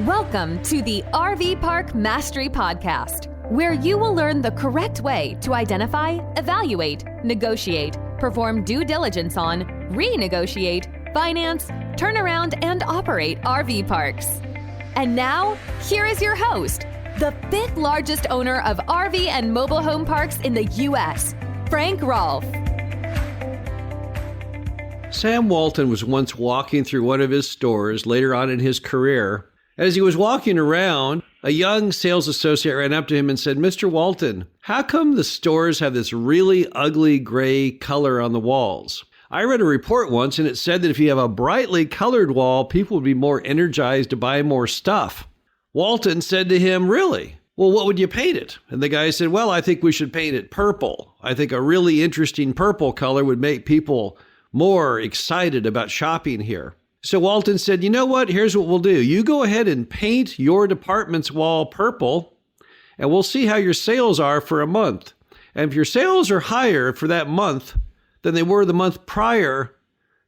Welcome to the RV Park Mastery Podcast, where you will learn the correct way to identify, evaluate, negotiate, perform due diligence on, renegotiate, finance, turn around, and operate RV parks. And now, here is your host, the fifth largest owner of RV and mobile home parks in the U.S., Frank Rolfe. Sam Walton was once walking through one of his stores later on in his career. As he was walking around, a young sales associate ran up to him and said, "Mr. Walton, how come the stores have this really ugly gray color on the walls? I read a report once and it said that if you have a brightly colored wall, people would be more energized to buy more stuff." Walton said to him, "Really? Well, what would you paint it?" And the guy said, "Well, I think we should paint it purple. I think a really interesting purple color would make people more excited about shopping here." So Walton said, "You know what? Here's what we'll do. You go ahead and paint your department's wall purple, and we'll see how your sales are for a month. And if your sales are higher for that month than they were the month prior,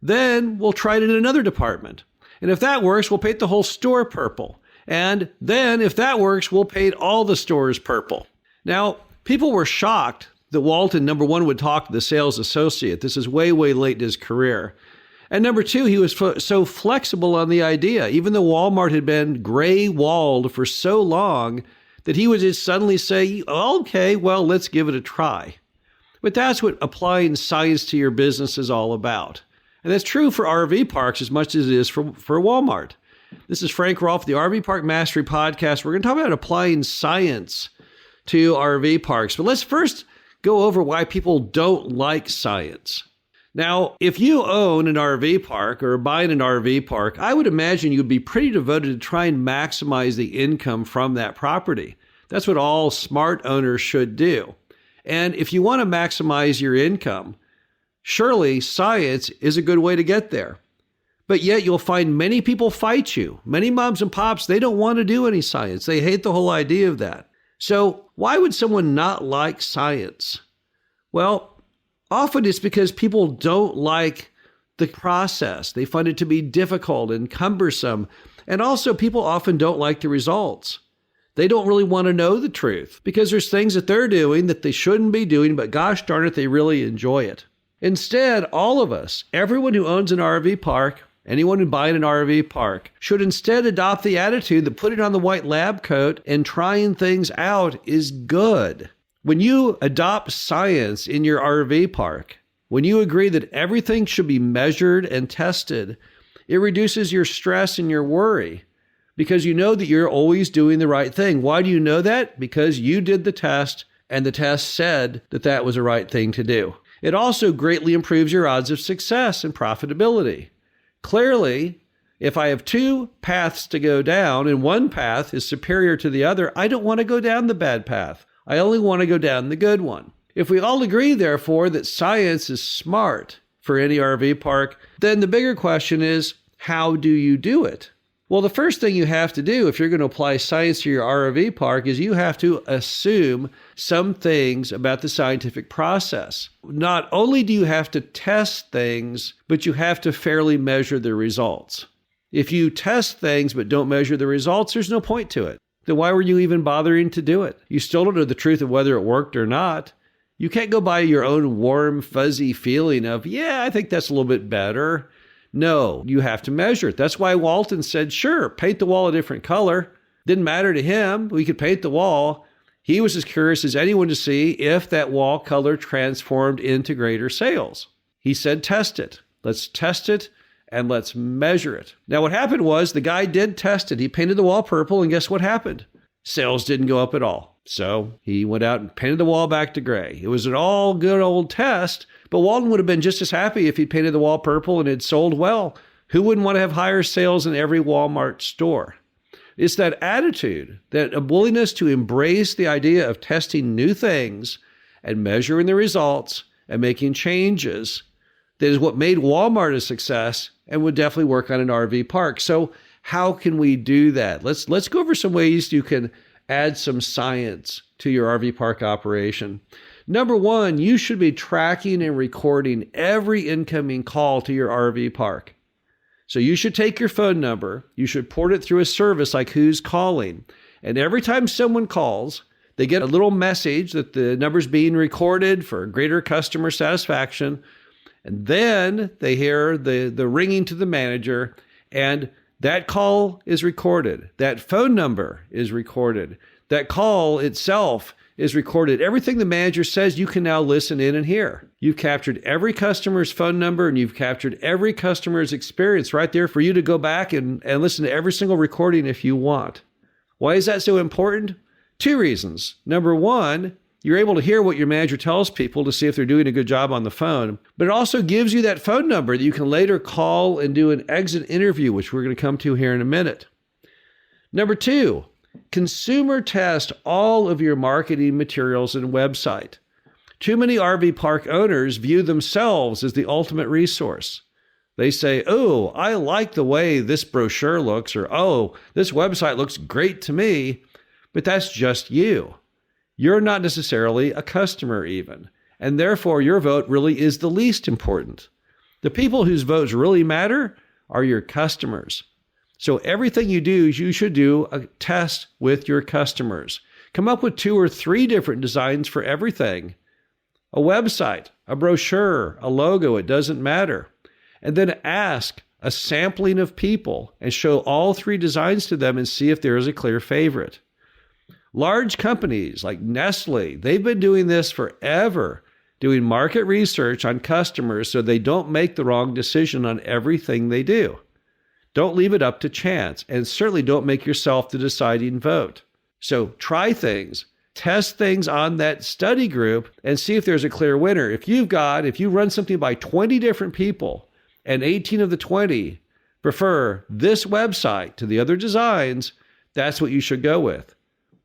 then we'll try it in another department. And if that works, we'll paint the whole store purple. And then if that works, we'll paint all the stores purple." Now, people were shocked that Walton, number one, would talk to the sales associate. This is way, way late in his career. And number two, he was so flexible on the idea. Even though Walmart had been gray-walled for so long that he would just suddenly say, "Okay, well, let's give it a try." But that's what applying science to your business is all about. And that's true for RV parks as much as it is for Walmart. This is Frank Rolfe, the RV Park Mastery Podcast. We're going to talk about applying science to RV parks. But let's first go over why people don't like science. Now, if you own an RV park or are buying an RV park, I would imagine you'd be pretty devoted to try and maximize the income from that property. That's what all smart owners should do. And if you want to maximize your income, surely science is a good way to get there. But yet you'll find many people fight you. Many moms and pops, they don't want to do any science. They hate the whole idea of that. So why would someone not like science? Well, often it's because people don't like the process. They find it to be difficult and cumbersome. And also people often don't like the results. They don't really want to know the truth because there's things that they're doing that they shouldn't be doing, but gosh darn it, they really enjoy it. Instead, all of us, everyone who owns an RV park, anyone who buys an RV park, should instead adopt the attitude that putting on the white lab coat and trying things out is good. When you adopt science in your RV park, when you agree that everything should be measured and tested, it reduces your stress and your worry because you know that you're always doing the right thing. Why do you know that? Because you did the test and the test said that that was the right thing to do. It also greatly improves your odds of success and profitability. Clearly, if I have two paths to go down and one path is superior to the other, I don't want to go down the bad path. I only want to go down the good one. If we all agree, therefore, that science is smart for any RV park, then the bigger question is, how do you do it? Well, the first thing you have to do if you're going to apply science to your RV park is you have to assume some things about the scientific process. Not only do you have to test things, but you have to fairly measure the results. If you test things but don't measure the results, there's no point to it. Then why were you even bothering to do it? You still don't know the truth of whether it worked or not. You can't go by your own warm, fuzzy feeling of, yeah, I think that's a little bit better. No, you have to measure it. That's why Walton said, sure, paint the wall a different color. Didn't matter to him. We could paint the wall. He was as curious as anyone to see if that wall color transformed into greater sales. He said, test it. Let's test it. And let's measure it. Now, what happened was the guy did test it. He painted the wall purple, and guess what happened? Sales didn't go up at all. So he went out and painted the wall back to gray. It was an all good old test, but Walton would have been just as happy if he painted the wall purple and it sold well. Who wouldn't want to have higher sales in every Walmart store? It's that attitude, that a willingness to embrace the idea of testing new things and measuring the results and making changes that is what made Walmart a success and would definitely work on an RV park. So how can we do that? Let's go over some ways you can add some science to your RV park operation. Number one, you should be tracking and recording every incoming call to your RV park. So you should take your phone number, you should port it through a service like Who's Calling. And every time someone calls, they get a little message that the number's being recorded for greater customer satisfaction. And then they hear the ringing to the manager, and that call is recorded. That phone number is recorded. That call itself is recorded. Everything the manager says, you can now listen in and hear. You've captured every customer's phone number, and you've captured every customer's experience right there for you to go back and listen to every single recording if you want. Why is that so important? 2 reasons. Number one, you're able to hear what your manager tells people to see if they're doing a good job on the phone, but it also gives you that phone number that you can later call and do an exit interview, which we're going to come to here in a minute. Number 2, consumer test all of your marketing materials and website. Too many RV park owners view themselves as the ultimate resource. They say, oh, I like the way this brochure looks, or oh, this website looks great to me, but that's just you. You're not necessarily a customer even, and therefore your vote really is the least important. The people whose votes really matter are your customers. So everything you do, you should do a test with your customers. Come up with 2 or 3 different designs for everything. A website, a brochure, a logo, it doesn't matter. And then ask a sampling of people and show all 3 designs to them and see if there is a clear favorite. Large companies like Nestle, they've been doing this forever, doing market research on customers so they don't make the wrong decision on everything they do. Don't leave it up to chance, and certainly don't make yourself the deciding vote. So try things, test things on that study group, and see if there's a clear winner. If you run something by 20 different people, and 18 of the 20 prefer this website to the other designs, that's what you should go with.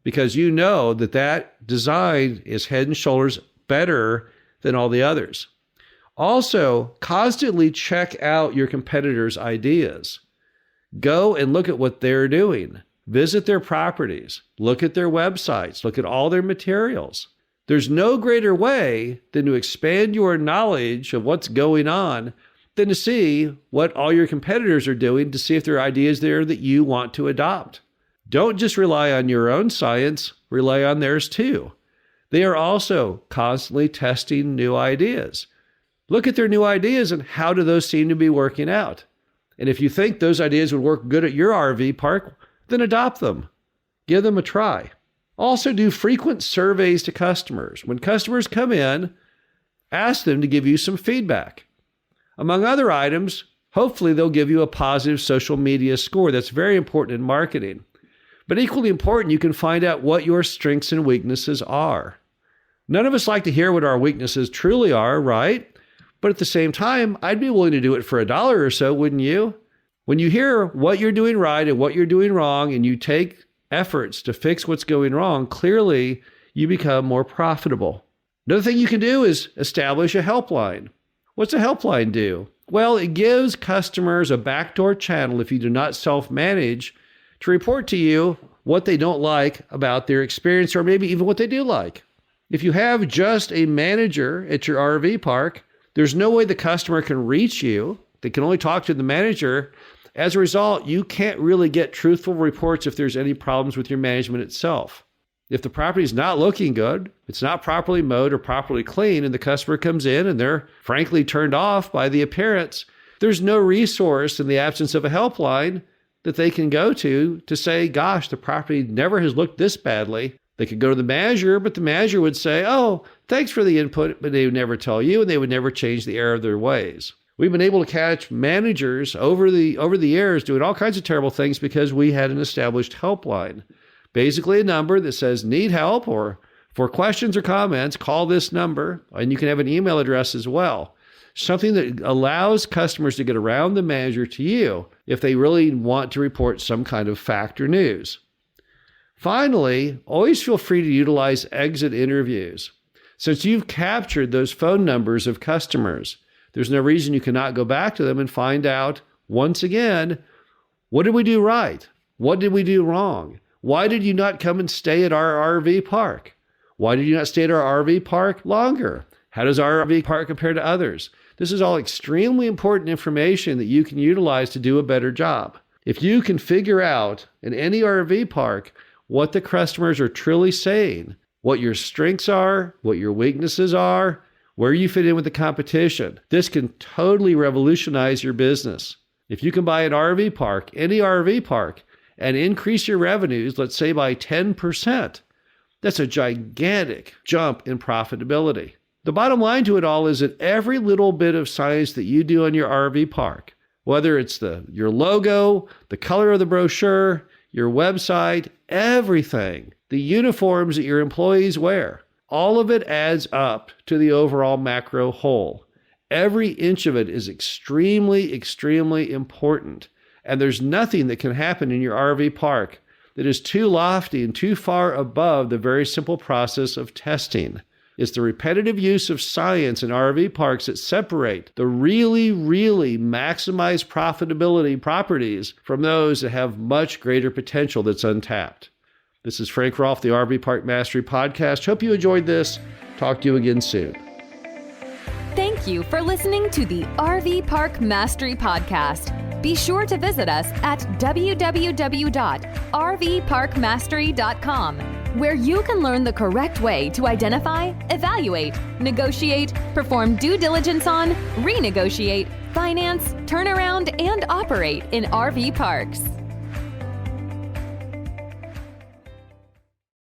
Because you know that design is head and shoulders better than all the others. Also, constantly check out your competitors' ideas. Go and look at what they're doing. Visit their properties. Look at their websites. Look at all their materials. There's no greater way than to expand your knowledge of what's going on than to see what all your competitors are doing to see if there are ideas there that you want to adopt. Don't just rely on your own science, rely on theirs too. They are also constantly testing new ideas. Look at their new ideas and how do those seem to be working out? And if you think those ideas would work good at your RV park, then adopt them. Give them a try. Also do frequent surveys to customers. When customers come in, ask them to give you some feedback. Among other items, hopefully they'll give you a positive social media score. That's very important in marketing. But equally important, you can find out what your strengths and weaknesses are. None of us like to hear what our weaknesses truly are, right? But at the same time, I'd be willing to do it for $1 or so, wouldn't you? When you hear what you're doing right and what you're doing wrong, and you take efforts to fix what's going wrong, clearly you become more profitable. Another thing you can do is establish a helpline. What's a helpline do? Well, it gives customers a backdoor channel, if you do not self-manage, to report to you what they don't like about their experience, or maybe even what they do like. If you have just a manager at your RV park, there's no way the customer can reach you. They can only talk to the manager. As a result, you can't really get truthful reports if there's any problems with your management itself. If the property is not looking good, it's not properly mowed or properly cleaned, and the customer comes in and they're frankly turned off by the appearance, there's no resource in the absence of a helpline that they can go to say, gosh, the property never has looked this badly. They could go to the manager, but the manager would say, oh, thanks for the input, but they would never tell you, and they would never change the error of their ways. We've been able to catch managers over the years doing all kinds of terrible things because we had an established helpline. Basically a number that says need help, or for questions or comments, call this number, and you can have an email address as well. Something that allows customers to get around the manager to you if they really want to report some kind of fact or news. Finally, always feel free to utilize exit interviews. Since you've captured those phone numbers of customers, there's no reason you cannot go back to them and find out, once again, what did we do right? What did we do wrong? Why did you not come and stay at our RV park? Why did you not stay at our RV park longer? How does our RV park compare to others? This is all extremely important information that you can utilize to do a better job. If you can figure out in any RV park what the customers are truly saying, what your strengths are, what your weaknesses are, where you fit in with the competition, this can totally revolutionize your business. If you can buy an RV park, any RV park, and increase your revenues, let's say by 10%, that's a gigantic jump in profitability. The bottom line to it all is that every little bit of science that you do in your RV park, whether it's your logo, the color of the brochure, your website, everything, the uniforms that your employees wear, all of it adds up to the overall macro whole. Every inch of it is extremely, extremely important. And there's nothing that can happen in your RV park that is too lofty and too far above the very simple process of testing. It's the repetitive use of science in RV parks that separate the really, really maximized profitability properties from those that have much greater potential that's untapped. This is Frank Rolfe, the RV Park Mastery Podcast. Hope you enjoyed this. Talk to you again soon. Thank you for listening to the RV Park Mastery Podcast. Be sure to visit us at www.rvparkmastery.com, where you can learn the correct way to identify, evaluate, negotiate, perform due diligence on, renegotiate, finance, turn around, and operate in RV parks.